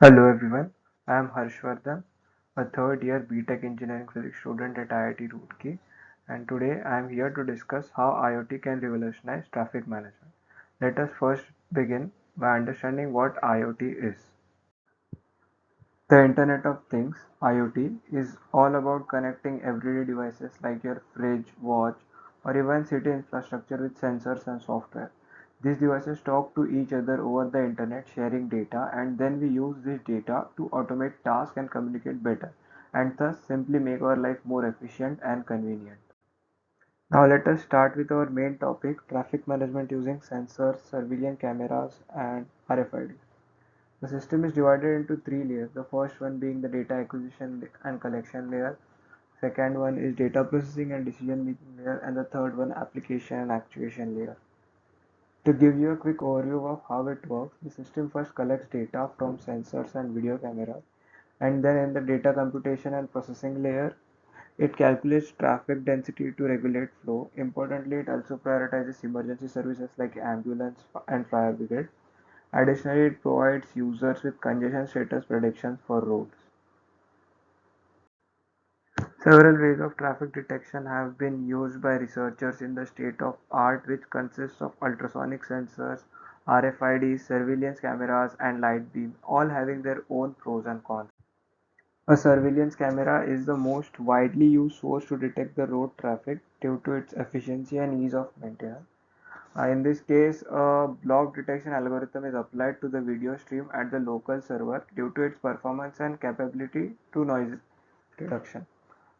Hello everyone, I am Harshvardhan, a third year BTech Engineering Physics student at IIT Roorkee, and today I am here to discuss how IoT can revolutionize traffic management. Let us first begin by understanding what IoT is. The Internet of Things (IoT) is all about connecting everyday devices like your fridge, watch, or even city infrastructure with sensors and software. These devices talk to each other over the internet, sharing data, and then we use this data to automate tasks and communicate better, and thus simply make our life more efficient and convenient. Now let us start with our main topic, traffic management using sensors, surveillance cameras, and RFID. The system is divided into three layers. The first one being the data acquisition and collection layer. Second one is data processing and decision making layer. And the third one application and actuation layer. To give you a quick overview of how it works, the system first collects data from sensors and video cameras. And then in the data computation and processing layer, it calculates traffic density to regulate flow. Importantly, it also prioritizes emergency services like ambulance and fire brigade. Additionally, it provides users with congestion status predictions for roads. Several ways of traffic detection have been used by researchers in the state of art, which consists of ultrasonic sensors, RFIDs, surveillance cameras, and light beam, all having their own pros and cons. A surveillance camera is the most widely used source to detect the road traffic due to its efficiency and ease of maintenance. In this case, a block detection algorithm is applied to the video stream at the local server due to its performance and capability to noise reduction.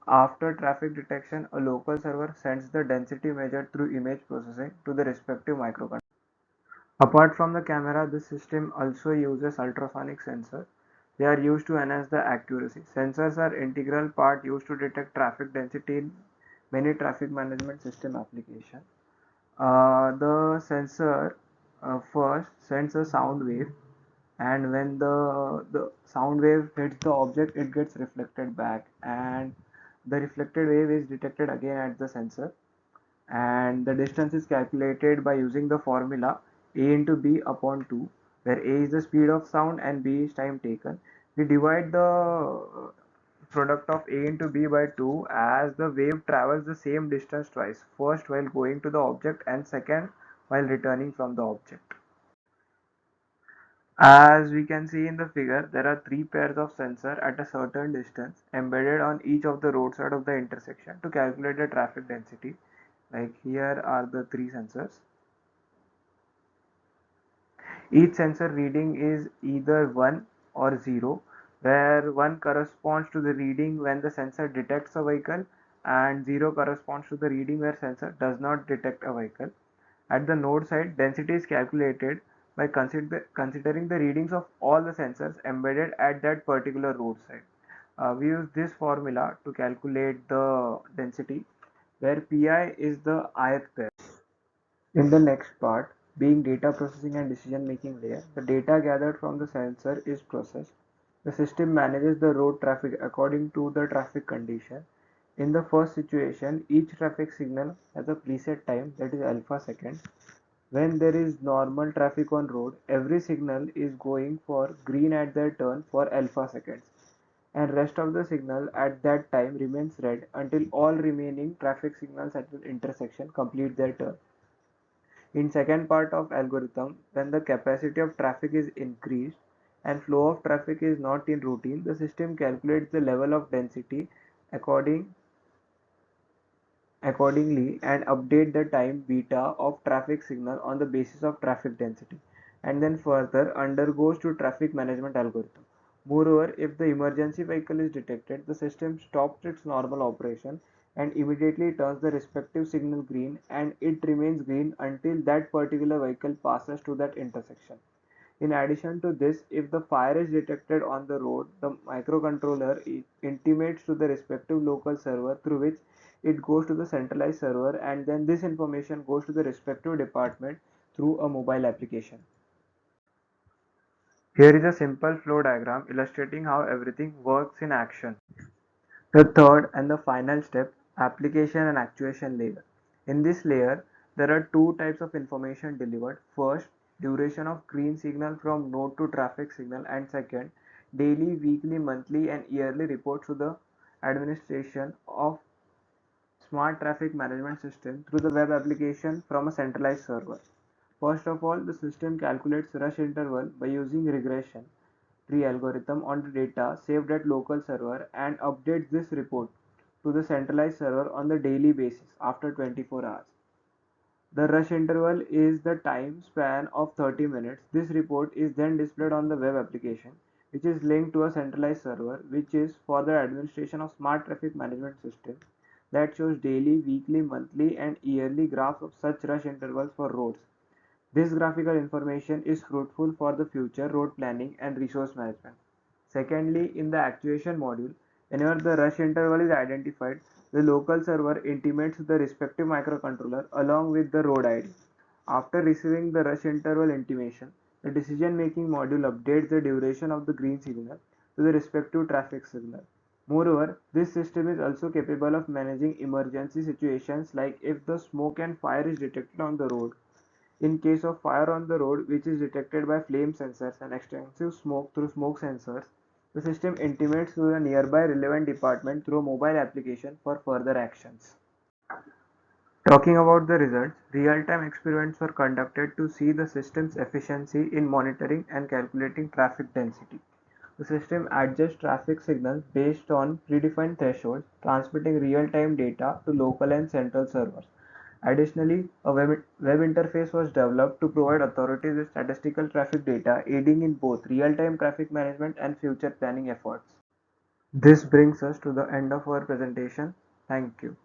After traffic detection, a local server sends the density measured through image processing to the respective microcontroller. Apart from the camera, the system also uses ultrasonic sensors. They are used to enhance the accuracy. Sensors are integral part used to detect traffic density in many traffic management system applications. The sensor first sends a sound wave, and when the sound wave hits the object, it gets reflected back, and the reflected wave is detected again at the sensor, and the distance is calculated by using the formula a into b upon 2, where a is the speed of sound and b is time taken. We divide the product of a into b by 2 as the wave travels the same distance twice, first while going to the object and second while returning from the object. As we can see in the figure, there are three pairs of sensor at a certain distance embedded on each of the roadside of the intersection to calculate the traffic density. Like here are the three sensors. Each sensor reading is either 1 or 0, where 1 corresponds to the reading when the sensor detects a vehicle and 0 corresponds to the reading where sensor does not detect a vehicle. At the node side, density is calculated by considering the readings of all the sensors embedded at that particular roadside. We use this formula to calculate the density, where Pi is the ith pair. In the next part, being data processing and decision making layer, the data gathered from the sensor is processed. The system manages the road traffic according to the traffic condition. In the first situation, each traffic signal has a preset time, that is alpha second. When there is normal traffic on road, every signal is going for green at their turn for alpha seconds, and rest of the signal at that time remains red until all remaining traffic signals at the intersection complete their turn. In second part of algorithm, when the capacity of traffic is increased and flow of traffic is not in routine, the system calculates the level of density according accordingly and update the time beta of traffic signal on the basis of traffic density, and then further undergoes to traffic management algorithm. Moreover, if the emergency vehicle is detected, the system stops its normal operation and immediately turns the respective signal green, and it remains green until that particular vehicle passes to that intersection. In addition to this, if the fire is detected on the road, the microcontroller intimates to the respective local server, through which it goes to the centralized server, and then this information goes to the respective department through a mobile application. Here is a simple flow diagram illustrating how everything works in action. The third and the final step, application and actuation layer. In this layer, there are two types of information delivered. First, duration of green signal from node to traffic signal, and second, daily, weekly, monthly, and yearly reports to the administration of smart traffic management system through the web application from a centralized server. First of all, the system calculates rush interval by using regression tree algorithm on the data saved at local server and updates this report to the centralized server on the daily basis after 24 hours. The rush interval is the time span of 30 minutes. This report is then displayed on the web application, which is linked to a centralized server, which is for the administration of smart traffic management system that shows daily, weekly, monthly, and yearly graphs of such rush intervals for roads. This graphical information is fruitful for the future road planning and resource management. Secondly, in the actuation module, whenever the rush interval is identified, the local server intimates the respective microcontroller along with the road ID. After receiving the rush interval intimation, the decision-making module updates the duration of the green signal to the respective traffic signal. Moreover, this system is also capable of managing emergency situations like if the smoke and fire is detected on the road. In case of fire on the road which is detected by flame sensors and extensive smoke through smoke sensors, the system intimates to the nearby relevant department through a mobile application for further actions. Talking about the results, real-time experiments were conducted to see the system's efficiency in monitoring and calculating traffic density. The system adjusts traffic signals based on predefined thresholds, transmitting real-time data to local and central servers. Additionally, a web interface was developed to provide authorities with statistical traffic data, aiding in both real-time traffic management and future planning efforts. This brings us to the end of our presentation. Thank you.